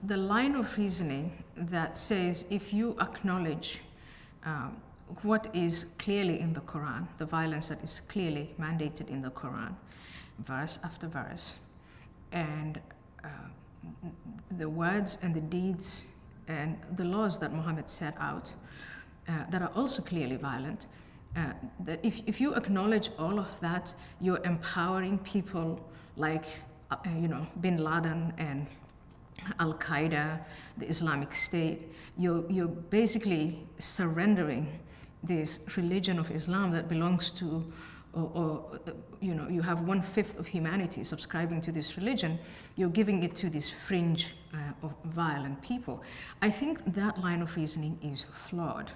The line of reasoning that says if you acknowledge what is clearly in the Quran, the violence that is clearly mandated in the Quran, verse after verse, and the words and the deeds and the laws that Muhammad set out that are also clearly violent, that if you acknowledge all of that, you're empowering people like bin Laden and Al-Qaeda, the Islamic State. You're basically surrendering this religion of Islam that belongs to, you have 1/5 of humanity subscribing to this religion. You're giving it to this fringe of violent people. I think that line of reasoning is flawed.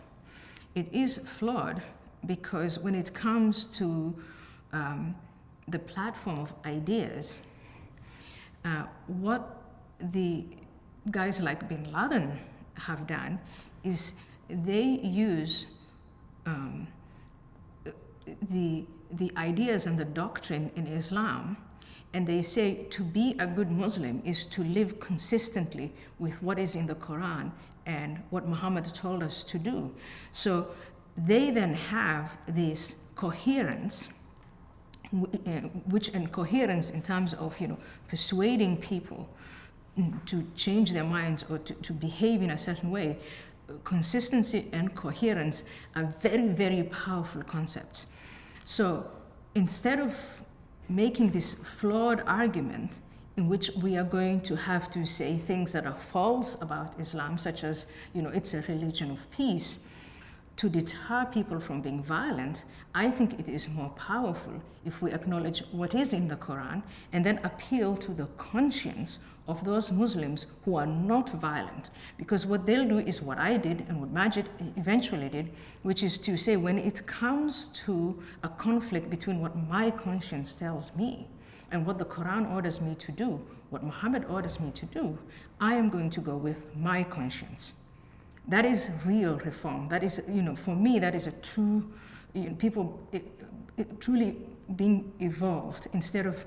It is flawed because when it comes to the platform of ideas, what the guys like bin Laden have done is they use the ideas and the doctrine in Islam, and they say to be a good Muslim is to live consistently with what is in the Quran and what Muhammad told us to do. So they then have this coherence, coherence in terms of persuading people to change their minds or to behave in a certain way. Consistency and coherence are very, very powerful concepts. So instead of making this flawed argument in which we are going to have to say things that are false about Islam, such as, it's a religion of peace, to deter people from being violent, I think it is more powerful if we acknowledge what is in the Quran and then appeal to the conscience of those Muslims who are not violent. Because what they'll do is what I did and what Majid eventually did, which is to say when it comes to a conflict between what my conscience tells me and what the Quran orders me to do, what Muhammad orders me to do, I am going to go with my conscience. That is real reform. That is, for me, that is a true, people truly being evolved instead of,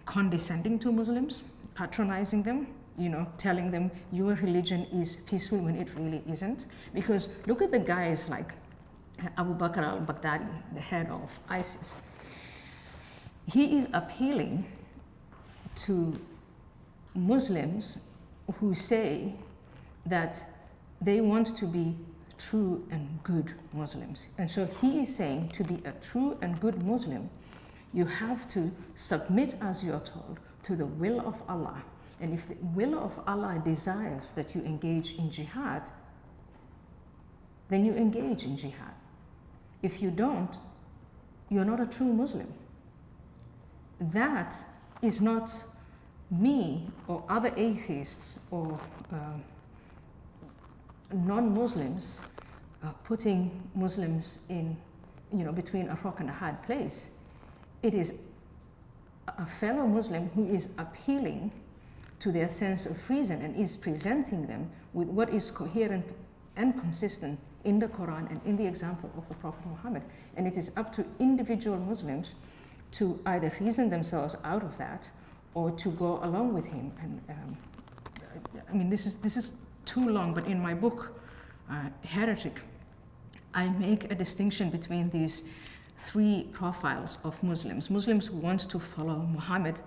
condescending to Muslims, patronizing them, telling them your religion is peaceful when it really isn't. Because look at the guys like Bakr alBaghdadi, the head of ISIS. He is appealing to Muslims who say that they want to be true and good Muslims. And so he is saying to be a true and good Muslim, you have to submit, as you're told, to the will of Allah. And if the will of Allah desires that you engage in jihad, then you engage in jihad. If you don't, you're not a true Muslim. That is not me or other atheists or non-Muslims putting Muslims in, between a rock and a hard place. It is a fellow Muslim who is appealing to their sense of reason and is presenting them with what is coherent and consistent in the Quran and in the example of the Prophet Muhammad. And it is up to individual Muslims to either reason themselves out of that or to go along with him. And this is too long, but in my book, Heretic, I make a distinction between these three profiles of Muslims. Muslims who want to follow Muhammad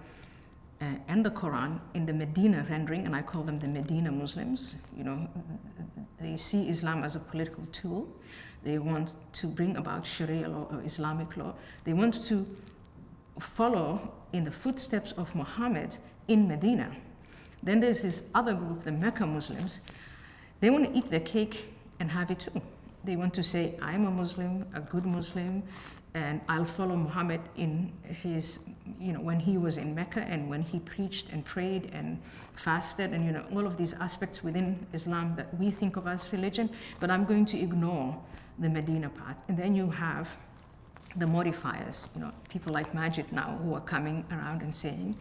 and the Quran in the Medina rendering, and I call them the Medina Muslims. They see Islam as a political tool. They want to bring about Sharia law or Islamic law. They want to follow in the footsteps of Muhammad in Medina. Then there's this other group, the Mecca Muslims. They want to eat their cake and have it too. They want to say, I'm a Muslim, a good Muslim, and I'll follow Muhammad in his, when he was in Mecca and when he preached and prayed and fasted and, all of these aspects within Islam that we think of as religion, but I'm going to ignore the Medina part. And then you have the Modifiers, people like Majid now who are coming around and saying,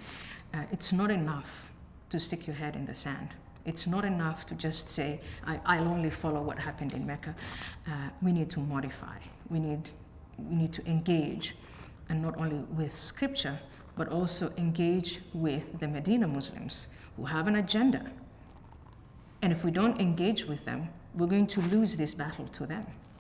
it's not enough to stick your head in the sand. It's not enough to just say, I'll only follow what happened in Mecca. We need to modify. We need to engage, and not only with scripture, but also engage with the Medina Muslims who have an agenda. And if we don't engage with them, we're going to lose this battle to them.